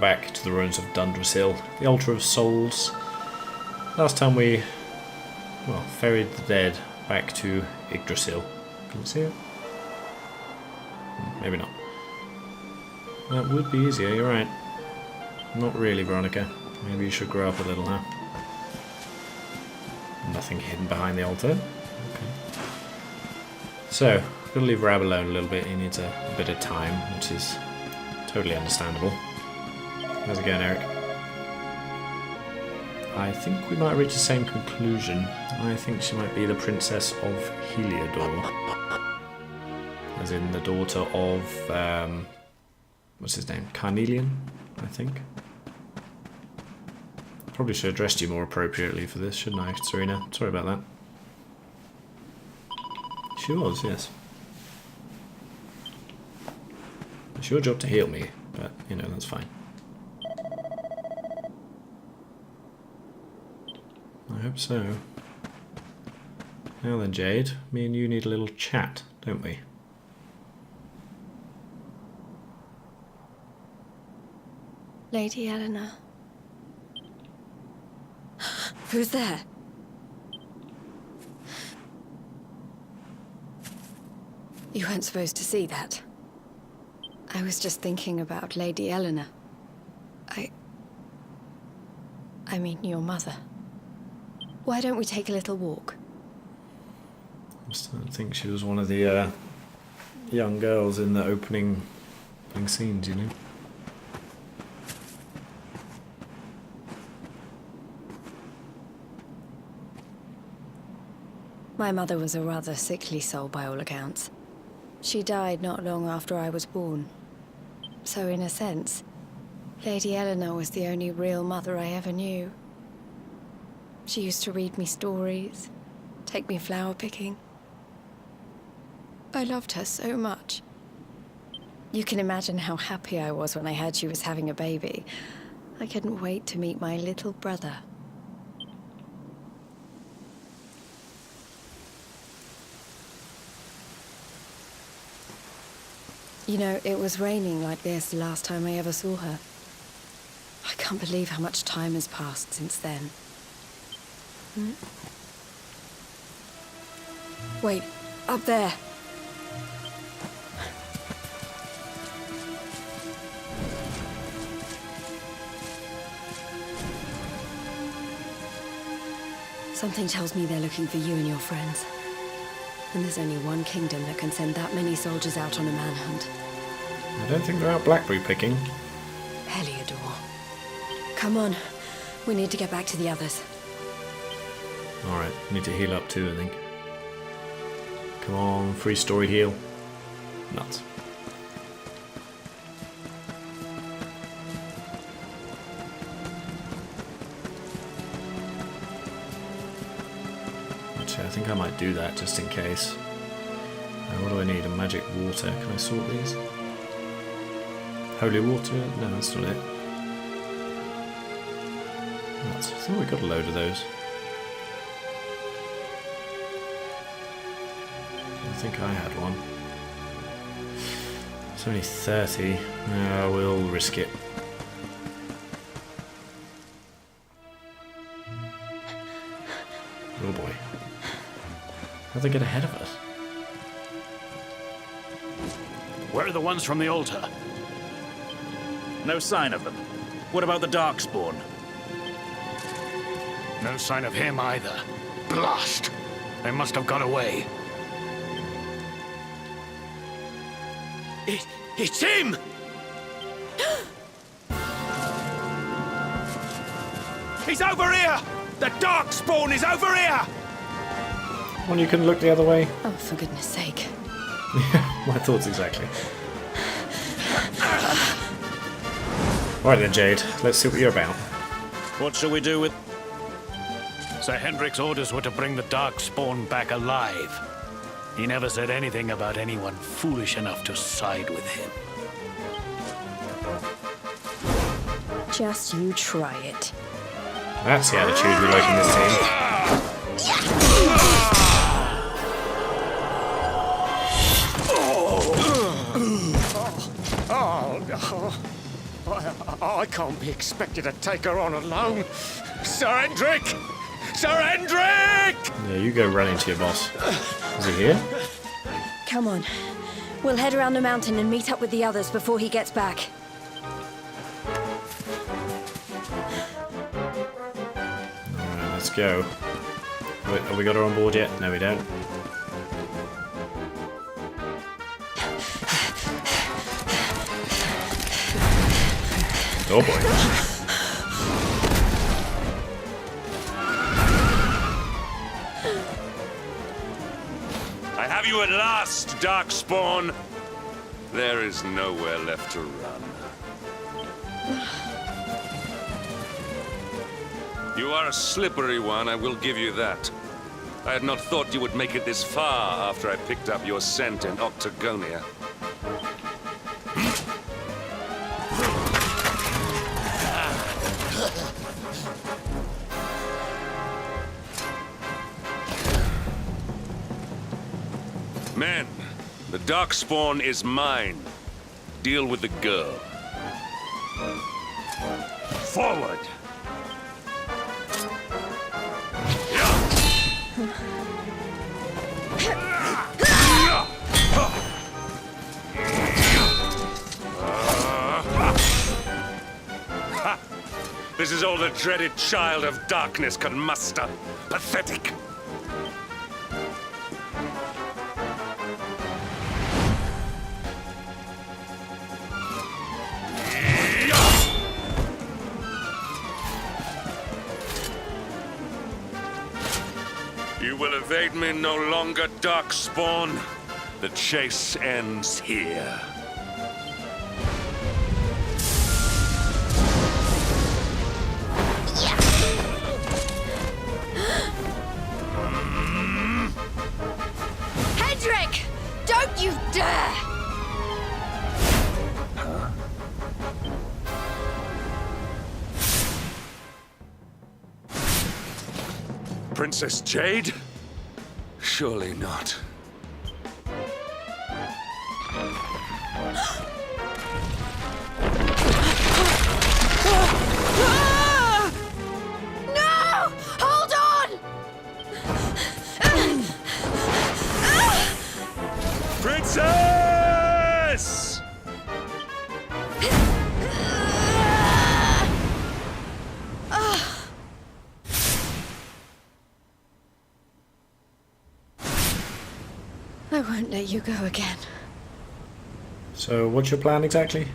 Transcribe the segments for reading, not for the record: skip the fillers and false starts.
Welcome back to the ruins of Dundrasil, the Altar of Souls. Last time we, well, ferried the dead back to Yggdrasil. Can you see it? Maybe not. That would be easier, you're right. Not really, Veronica. Maybe you should grow up a little, huh? Nothing hidden behind the altar. Okay. So, I've got to leave Rab alone a little bit. He needs a bit of time, which is totally understandable. How's it going, Eric? I think we might reach the same conclusion. I think she might be the Princess of Heliodor. As in the daughter of, what's his name? Carnelian, I think. Probably should have dressed you more appropriately for this, shouldn't I, Serena? Sorry about that. She was, yes. It's your job to heal me, but, you know, that's fine. I hope so. Now then, Jade, me and you need a little chat, don't we? Lady Eleanor. Who's there? You weren't supposed to see that. I was just thinking about Lady Eleanor. I mean, your mother. Why don't we take a little walk? I think she was one of the young girls in the opening scenes, you know? My mother was a rather sickly soul by all accounts. She died not long after I was born. So in a sense, Lady Eleanor was the only real mother I ever knew. She used to read me stories, take me flower picking. I loved her so much. You can imagine how happy I was when I heard she was having a baby. I couldn't wait to meet my little brother. You know, it was raining like this the last time I ever saw her. I can't believe how much time has passed since then. Wait, up there. Something tells me they're looking for you and your friends. And there's only one kingdom that can send that many soldiers out on a manhunt. I don't think they're out blackberry picking. Heliodor. Come on. We need to get back to the others. Alright, need to heal up too, I think. Come on, free story heal. Nuts. Actually, I think I might do that just in case. What do I need? A magic water. Can I sort these? Holy water? No, that's not it. I think we got a load of those. I think I had one. It's only 30. No, we'll risk it. Oh boy. How'd they get ahead of us? Where are the ones from the altar? No sign of them. What about the Darkspawn? No sign of him either. Blast! They must have got away. It's him! He's over here! The Darkspawn is over here! One, you couldn't look the other way? Oh, for goodness sake. Yeah, my thoughts exactly. Alright then, Jade. Let's see what you're about. What shall we do with... Sir Hendrik's orders were to bring the Darkspawn back alive. He never said anything about anyone foolish enough to side with him. Just you try it. That's the attitude we like in this team. I can't be expected to take her on alone. Sir Hendrik! Sir Hendrik! Yeah, you go run into your boss. Is he here? Come on. We'll head around the mountain and meet up with the others before he gets back. Alright, let's go. Wait, have we got her on board yet? No, we don't. Oh boy. I have you at last, Darkspawn. There is nowhere left to run. You are a slippery one, I will give you that. I had not thought you would make it this far after I picked up your scent in Octagonia. Men, the Darkspawn is mine. Deal with the girl. Forward! This is all the dreaded child of darkness can muster. Pathetic! You will evade me no longer, Darkspawn. The chase ends here. Hendrik! Don't you dare! Princess Jade? Surely not. No! Hold on! Princess! I won't let you go again. So, what's your plan exactly?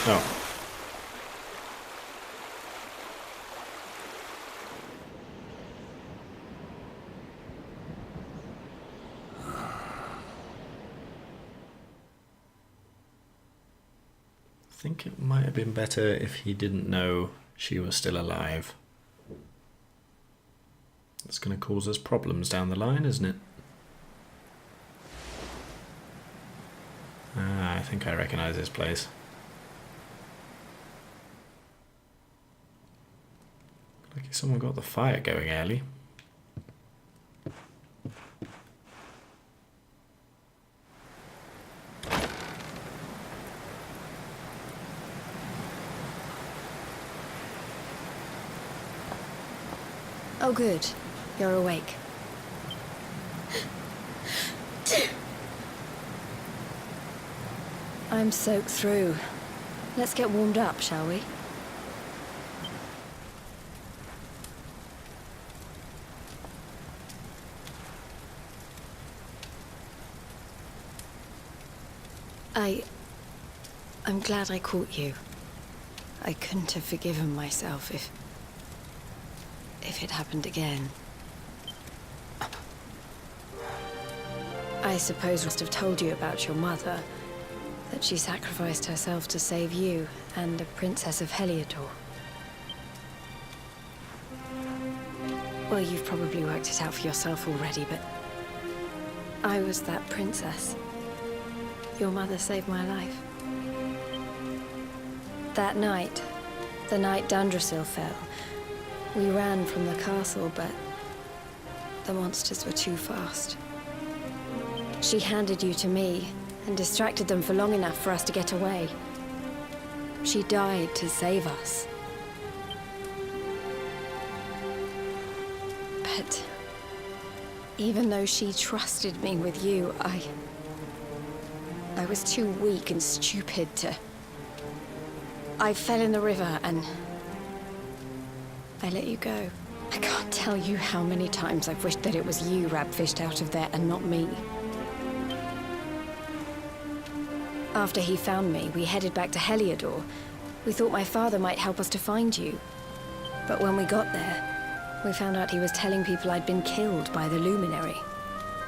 Oh. I think it might have been better if he didn't know she was still alive. That's going to cause us problems down the line, isn't it? Ah, I think I recognise this place. Looks like someone got the fire going early. Oh, good. You're awake. I'm soaked through. Let's get warmed up, shall we? I'm glad I caught you. I couldn't have forgiven myself if it happened again. I suppose I must have told you about your mother, that she sacrificed herself to save you and the Princess of Heliodor. Well, you've probably worked it out for yourself already, but I was that princess. Your mother saved my life. That night, the night Dundrasil fell, we ran from the castle, but the monsters were too fast. She handed you to me and distracted them for long enough for us to get away. She died to save us. But even though she trusted me with you, I was too weak and stupid to... I fell in the river and I let you go. I can't tell you how many times I've wished that it was you Rab fished out of there and not me. After he found me, we headed back to Heliodor. We thought my father might help us to find you. But when we got there, we found out he was telling people I'd been killed by the Luminary.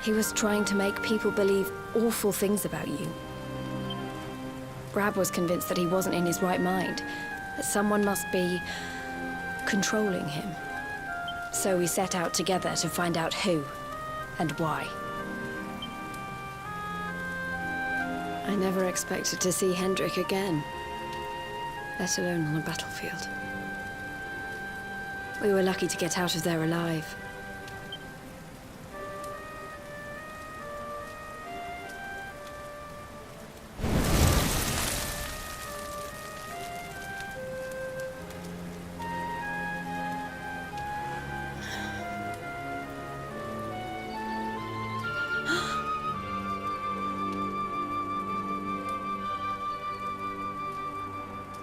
He was trying to make people believe awful things about you. Rab was convinced that he wasn't in his right mind, that someone must be controlling him. So we set out together to find out who and why. I never expected to see Hendrik again, let alone on a battlefield. We were lucky to get out of there alive.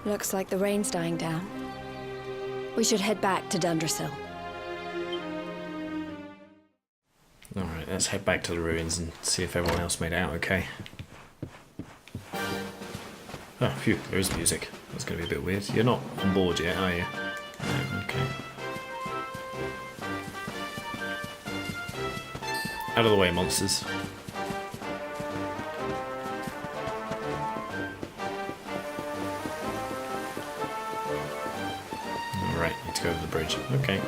Looks like the rain's dying down. We should head back to Dundrasil. Alright, let's head back to the ruins and see if everyone else made it out okay. Oh, phew, there is music. That's going to be a bit weird. You're not on board yet, are you? No, okay. Out of the way, monsters. Alright, need to go over the bridge. Okay.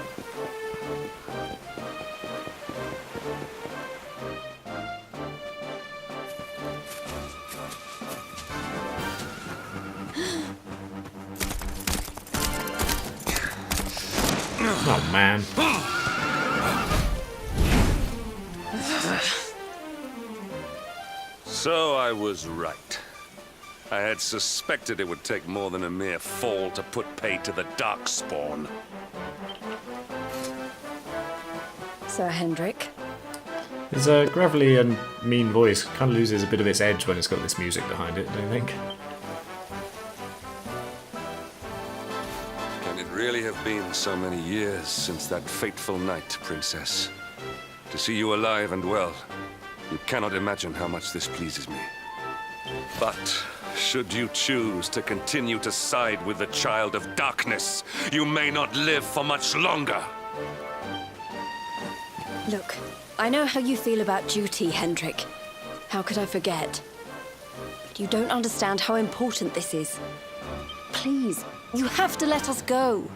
Oh man. So I was right. I had suspected it would take more than a mere fall to put pay to the Darkspawn. Sir Hendrik? His gravelly and mean voice kind of loses a bit of its edge when it's got this music behind it, don't you think? Can it really have been so many years since that fateful night, Princess? To see you alive and well, you cannot imagine how much this pleases me. But should you choose to continue to side with the Child of Darkness, you may not live for much longer. Look, I know how you feel about duty, Hendrik. How could I forget? But you don't understand how important this is. Please, you have to let us go.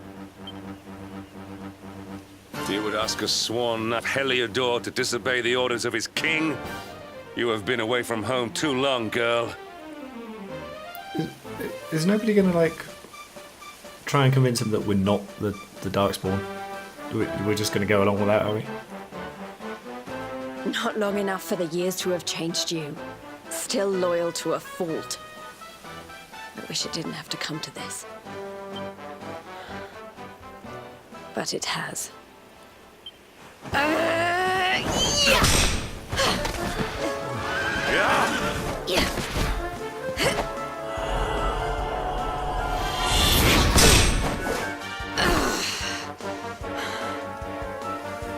You would ask a sworn of Heliodor to disobey the orders of his king? You have been away from home too long, girl. Is nobody gonna, like, try and convince him that we're not the Darkspawn? We're just gonna go along with that, are we? Not long enough for the years to have changed you. Still loyal to a fault. I wish it didn't have to come to this. But it has.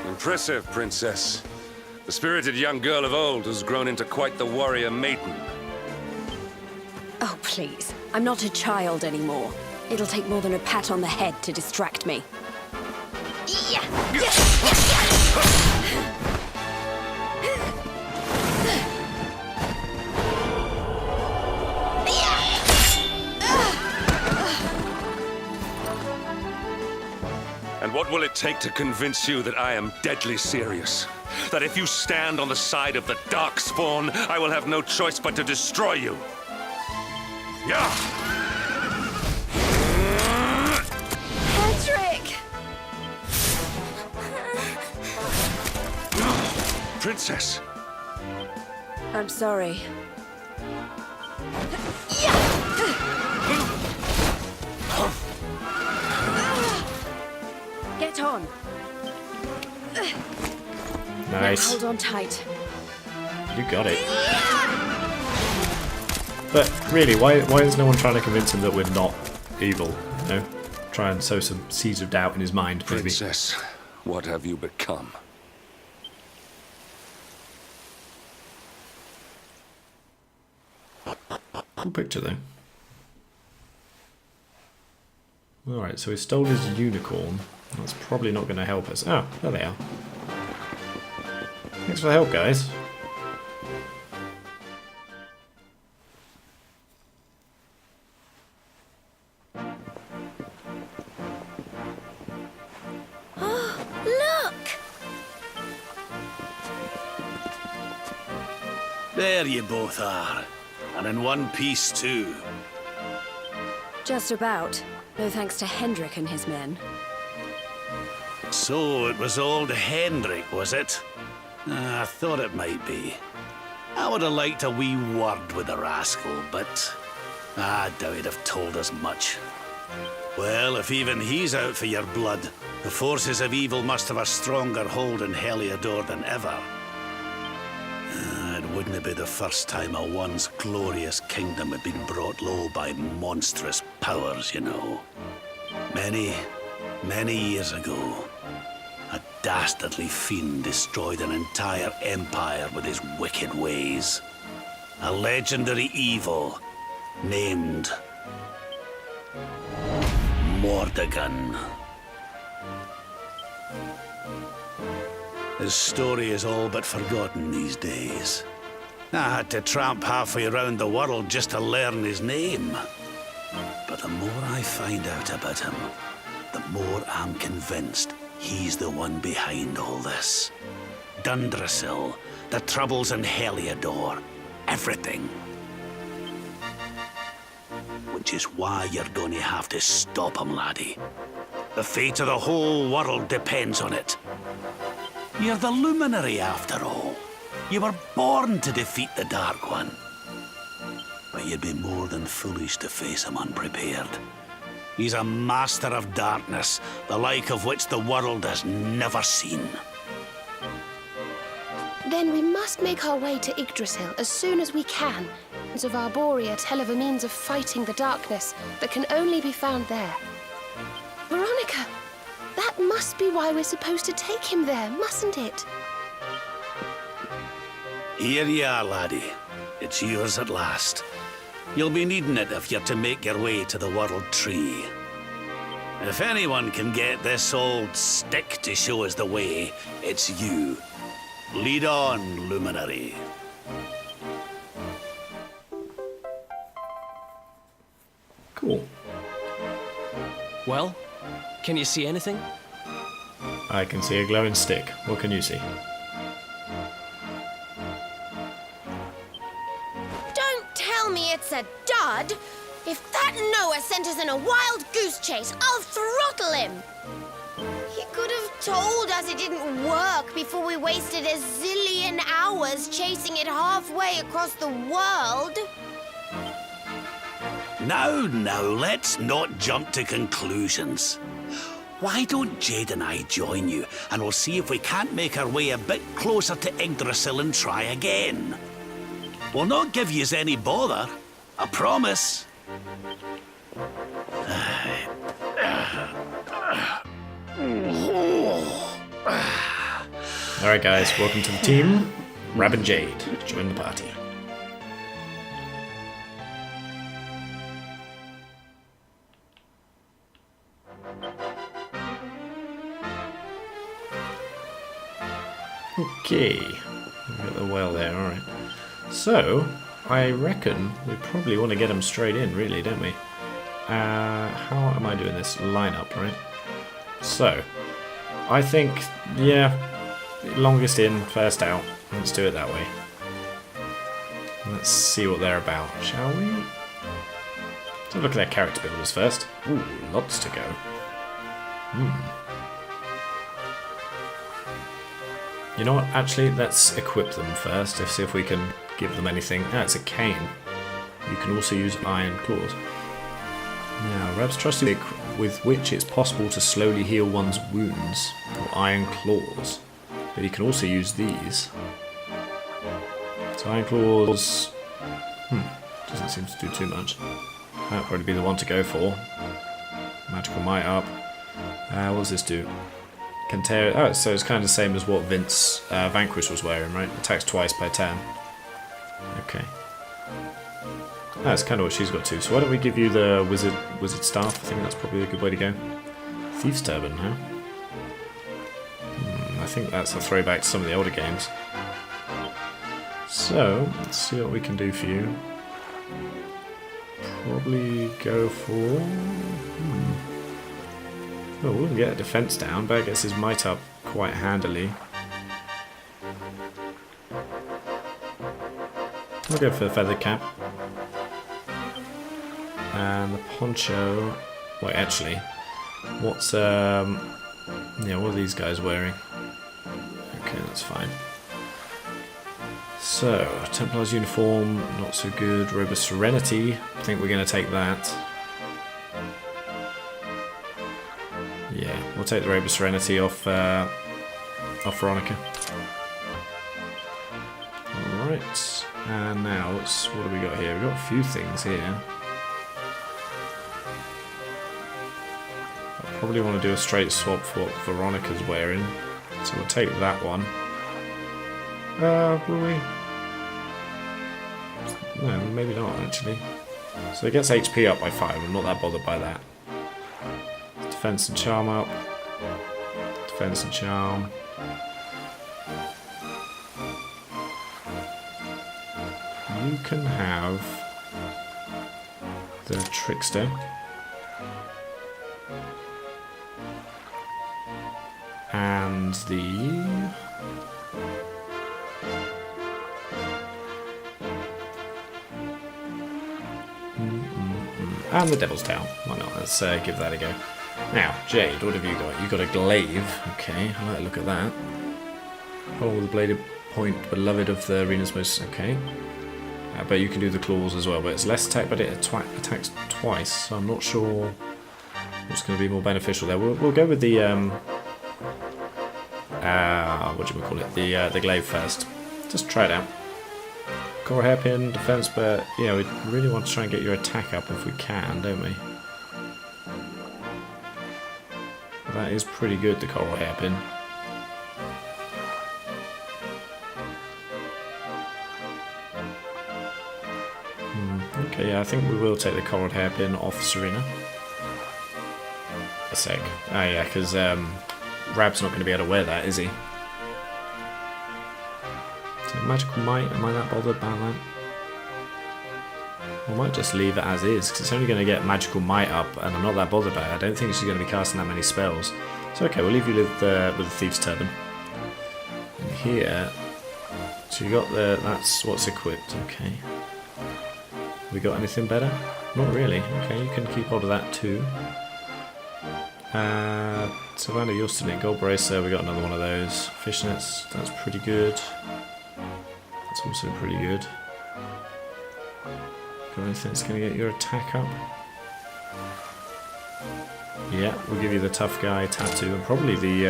Impressive, Princess. The spirited young girl of old has grown into quite the warrior maiden. Oh, please. I'm not a child anymore. It'll take more than a pat on the head to distract me. And what will it take to convince you that I am deadly serious? That if you stand on the side of the Darkspawn, I will have no choice but to destroy you? Yeah! Hendrik! Princess! I'm sorry. on. Nice. Now hold on tight. You got it. But really, why is no one trying to convince him that we're not evil? You know? Try and sow some seeds of doubt in his mind, maybe. Princess, what have you become? Cool picture, though. Alright, so he stole his unicorn. That's probably not going to help us. Oh, there they are. Thanks for the help, guys. Look! There you both are. And in one piece, too. Just about. No thanks to Hendrik and his men. So it was old Hendrik, was it? I thought it might be. I would have liked a wee word with the rascal, but I doubt he'd have told us much. Well, if even he's out for your blood, the forces of evil must have a stronger hold in Heliodor than ever. It wouldn't be the first time a once glorious kingdom had been brought low by monstrous powers, you know. Many, many years ago, a dastardly fiend destroyed an entire empire with his wicked ways. A legendary evil named Mordegon. His story is all but forgotten these days. I had to tramp halfway around the world just to learn his name. But the more I find out about him, the more I'm convinced he's the one behind all this. Dundrasil, the troubles in Heliodor, everything. Which is why you're going to have to stop him, laddie. The fate of the whole world depends on it. You're the luminary, after all. You were born to defeat the Dark One. But you'd be more than foolish to face him unprepared. He's a master of darkness, the like of which the world has never seen. Then we must make our way to Yggdrasil as soon as we can. Of Arborea tell of a means of fighting the darkness that can only be found there. Veronica, that must be why we're supposed to take him there, mustn't it? Here you are, laddie. It's yours at last. You'll be needing it if you're to make your way to the World Tree. If anyone can get this old stick to show us the way, it's you. Lead on, luminary. Cool. Well, can you see anything? I can see a glowing stick. What can you see? Don't tell me it's a dud! If that Noah sent us in a wild goose chase, I'll throttle him! He could have told us it didn't work before we wasted a zillion hours chasing it halfway across the world. Now, let's not jump to conclusions. Why don't Jade and I join you, and we'll see if we can't make our way a bit closer to Yggdrasil and try again. We'll not give yous any bother, I promise. Alright guys, welcome to the team. Rab and Jade, join the party. Okay, we've got the well there, alright. So, I reckon we probably want to get them straight in, really, don't we? How am I doing this? Lineup, right? So, I think, yeah, longest in, first out. Let's do it that way. Let's see what they're about, shall we? Let's have a look at their character builders first. Ooh, lots to go. You know what, actually, let's equip them first to see if we can give them anything. Ah, it's a cane. You can also use iron claws. Now, Rab's trusty with which it's possible to slowly heal one's wounds, or iron claws. But you can also use these. So iron claws... doesn't seem to do too much. That'd probably be the one to go for. Magical might up. What does this do? Can tear... Oh, so it's kind of the same as what Vince Vanquish was wearing, right? Attacks twice per turn. Okay. That's kind of what she's got too. So why don't we give you the wizard staff? I think that's probably a good way to go. Thief's Turban, huh? I think that's a throwback to some of the older games. So, let's see what we can do for you. Probably go for... Oh, we can get a defense down, but it gets his might up quite handily. We'll go for the feather cap. And the poncho... Wait, actually, what's yeah, what are these guys wearing? Okay, that's fine. So, Templar's uniform, not so good. Robe of Serenity, I think we're going to take that. Yeah, we'll take the Robe of Serenity off Veronica. Alright, and now, what have we got here? We've got a few things here. I probably want to do a straight swap for what Veronica's wearing. So we'll take that one. Will we? No, maybe not actually. So it gets HP up by 5, I'm not that bothered by that. Defense and Charm up. Defense and Charm. You can have the Trickster. And the... And the Devil's Tail. Why not? Let's give that a go. Now, Jade, what have you got? You've got a glaive. Okay, I like to look at that. Hold with the bladed point, beloved of the arena's most... Okay. But you can do the claws as well, but it's less attack, but it attacks twice, so I'm not sure what's going to be more beneficial there. We'll go with the... what do we call it? The glaive first. Just try it out. Coral hairpin, defense, but yeah, we really want to try and get your attack up if we can, don't we? That is pretty good, the coral hairpin. Okay, yeah, I think we will take the coral hairpin off Serena. A sec. Oh yeah, because Rab's not going to be able to wear that, is he? So magical might, am I that bothered about that? I might just leave it as is, because it's only going to get magical might up, and I'm not that bothered about it. I don't think she's going to be casting that many spells. So okay, we'll leave you with the Thief's Turban. And here, so you got the, that's what's equipped, okay. We got anything better? Not really. Okay, you can keep hold of that too. Savannah, you're still in Gold Bracer, we got another one of those. Fishnets, that's pretty good. That's also pretty good. Got anything that's going to get your attack up? Yeah, we'll give you the tough guy tattoo and probably the...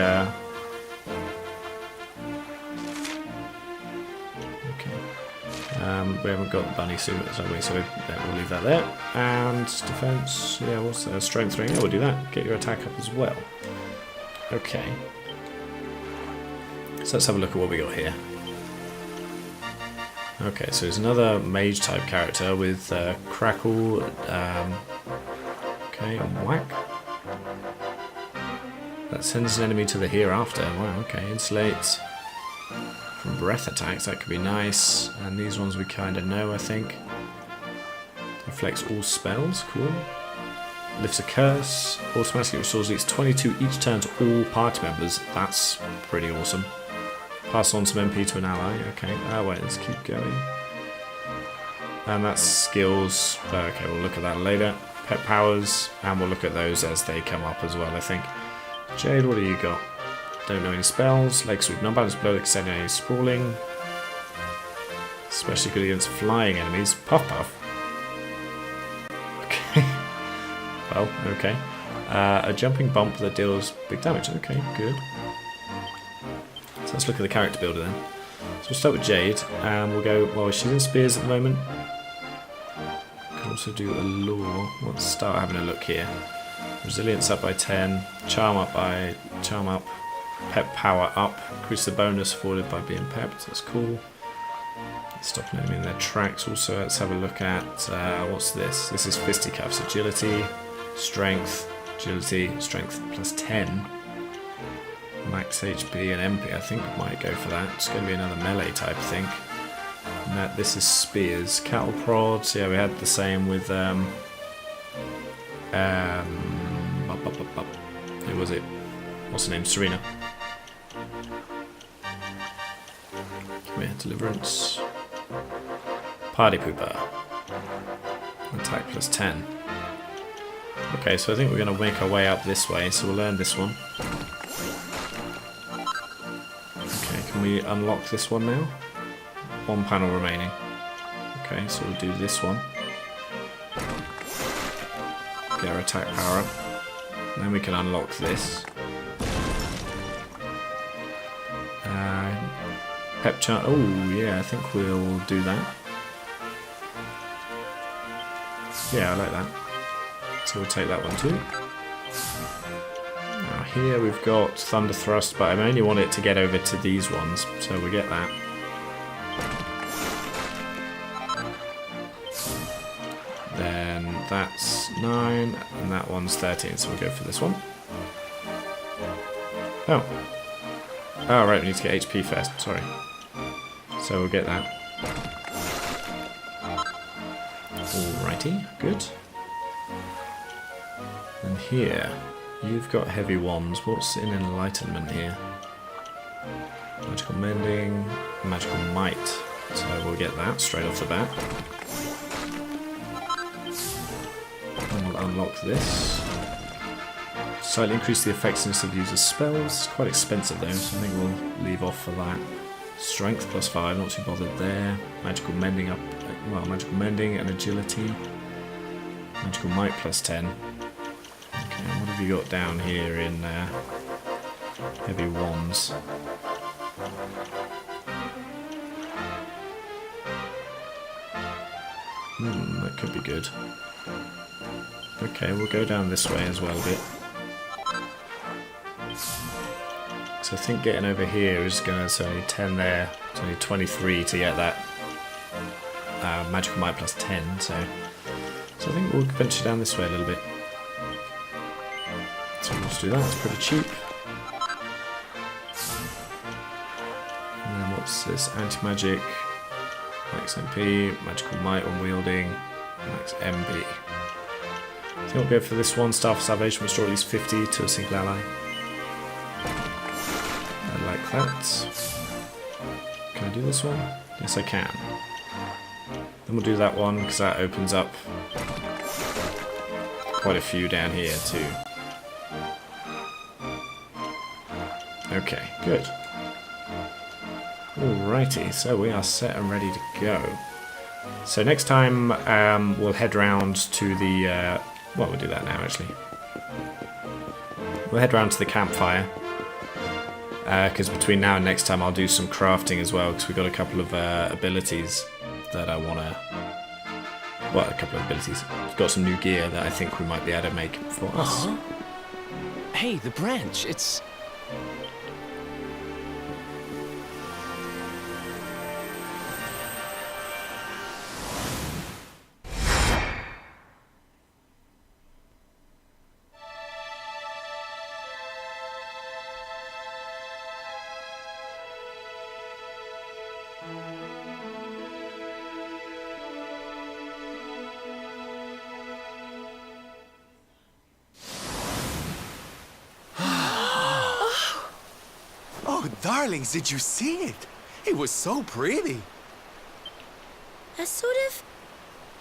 Okay. We haven't got the bunny suit, so yeah, we'll leave that there. And defense, yeah, what's that? Strength 3, yeah, we'll do that. Get your attack up as well. Okay. So let's have a look at what we got here. Okay, so there's another mage type character with Crackle, okay, and Whack. That sends an enemy to the hereafter. Wow, okay, insulate from breath attacks, that could be nice. And these ones we kind of know, I think. Reflects all spells, cool. Lifts a curse, automatically restores at least 22 each turn to all party members. That's pretty awesome. Pass on some MP to an ally, okay. Wait, let's keep going. And that's skills, okay, we'll look at that later. Pet powers, and we'll look at those as they come up as well, I think. Jade, what do you got? Don't know any spells. Leg sweep, non-balanced blow, extending any sprawling. Especially good against flying enemies. Puff puff. Okay. Well, okay. A jumping bump that deals big damage. Okay, good. So let's look at the character builder then. So we'll start with Jade, and we'll go, well, she's in spears at the moment. Can also do allure. Let's start having a look here. Resilience up by 10, charm up, pep power up, increase the bonus afforded by being pepped, that's cool. Stop an enemy in their tracks. Also, let's have a look at, what's this? This is fisticuffs, agility, strength, agility, strength plus 10. Max HP and MP, I think might go for that. It's going to be another melee type thing. And that, this is spears. Cattle prods, yeah, we had the same with, who was it? What's her name? Serena. Come here, deliverance. Party pooper. Attack plus 10. Okay, so I think we're going to make our way up this way, so we'll learn this one. Okay, can we unlock this one now? One panel remaining. Okay, so we'll do this one. Get our attack power up. And then we can unlock this. Pep chart. Oh, yeah, I think we'll do that. Yeah, I like that. So we'll take that one too. Now here we've got Thunder Thrust, but I only want it to get over to these ones, so we get that. Then that's 9, and that one's 13, so we'll go for this one. Oh. Oh, right, we need to get HP first, sorry. So we'll get that. Alrighty, good. And here, you've got heavy wands. What's in enlightenment here? Magical mending, magical might. So we'll get that straight off the bat. And we'll unlock this. Slightly increase the effectiveness of users' spells. Quite expensive though, so I think we'll leave off for that. Strength plus 5, not too bothered there. Magical mending up, well, magical mending and agility. Magical might plus 10. Okay, what have you got down here in heavy wands? That could be good. Okay, we'll go down this way as well a bit. So I think getting over here is going to, it's only 10 there, it's only 23 to get that magical might plus 10, so I think we'll venture down this way a little bit. So we'll just do that, it's pretty cheap. And then what's this? Anti-magic, max MP, magical might when wielding, max MP. I think we'll go for this one, Staff of Salvation, restore at least 50 to a single ally. Like that. Can I do this one? Yes, I can. Then we'll do that one because that opens up quite a few down here too. Okay, good. Alrighty, so we are set and ready to go. So next time we'll head round to the... well, we'll do that now actually. We'll head round to the campfire. Because between now and next time I'll do some crafting as well, because we've got a couple of abilities that I want to... Well, a couple of abilities. We've got some new gear that I think we might be able to make for us. Hey, the branch, it's... Darlings, did you see it? It was so pretty. A sort of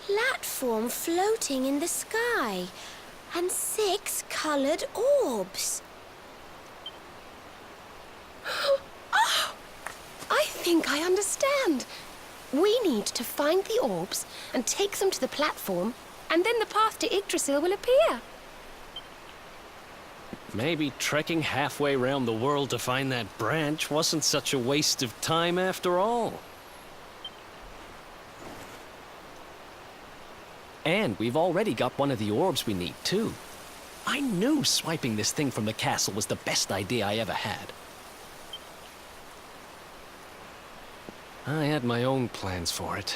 platform floating in the sky, and 6 coloured orbs. Oh, I think I understand. We need to find the orbs and take them to the platform, and then the path to Yggdrasil will appear. maybe trekking halfway around the world to find that branch wasn't such a waste of time after all. And we've already got one of the orbs we need, too. I knew swiping this thing from the castle was the best idea I ever had. I had my own plans for it.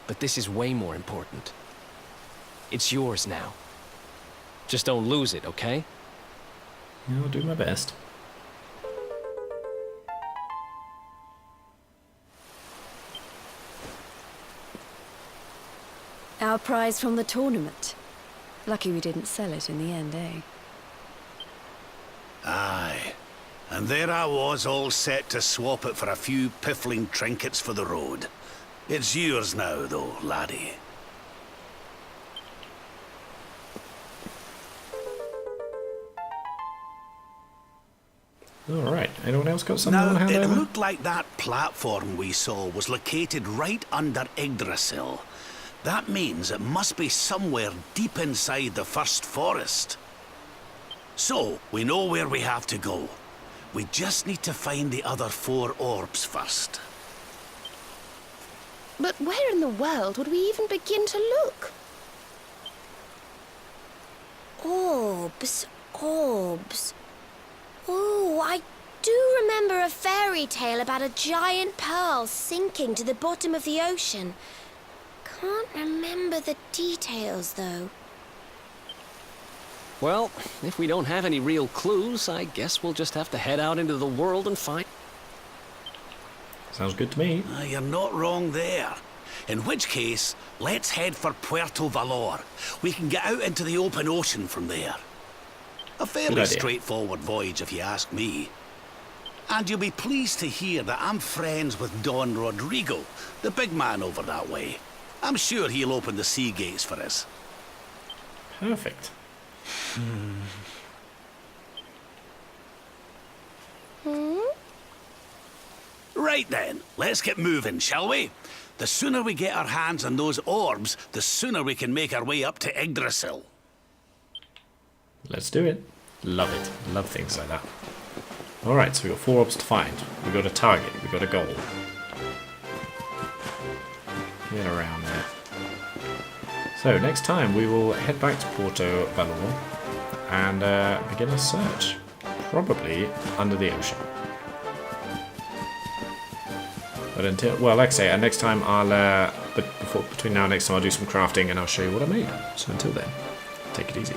But this is way more important. It's yours now. Just don't lose it, okay? I'll do my best. Our prize from the tournament. Lucky we didn't sell it in the end, eh? Aye. And there I was, all set to swap it for a few piffling trinkets for the road. It's yours now, though, laddie. Alright, anyone else got something on Now, hand it over? looked like that platform we saw was located right under Yggdrasil. That means it must be somewhere deep inside the first forest. So, we know where we have to go. We just need to find the other 4 orbs first. But where in the world would we even begin to look? Orbs, orbs. Oh, I do remember a fairy tale about a giant pearl sinking to the bottom of the ocean. Can't remember the details, though. Well, if we don't have any real clues, I guess we'll just have to head out into the world and find... Sounds good to me. You're not wrong there. In which case, let's head for Puerto Valor. We can get out into the open ocean from there. A fairly straightforward voyage, if you ask me. And you'll be pleased to hear that I'm friends with Don Rodrigo, the big man over that way. I'm sure he'll open the sea gates for us. Perfect. Right then, let's get moving, shall we? The sooner we get our hands on those orbs, the sooner we can make our way up to Yggdrasil. Let's do it. Love it. Love things like that. Alright, so we've got 4 orbs to find. We've got a target. We've got a goal. Get around there. So, next time we will head back to Puerto Valor and begin a search. Probably under the ocean. But until, well, like I say, next time I'll, between now and next time I'll do some crafting and I'll show you what I made. So until then, take it easy.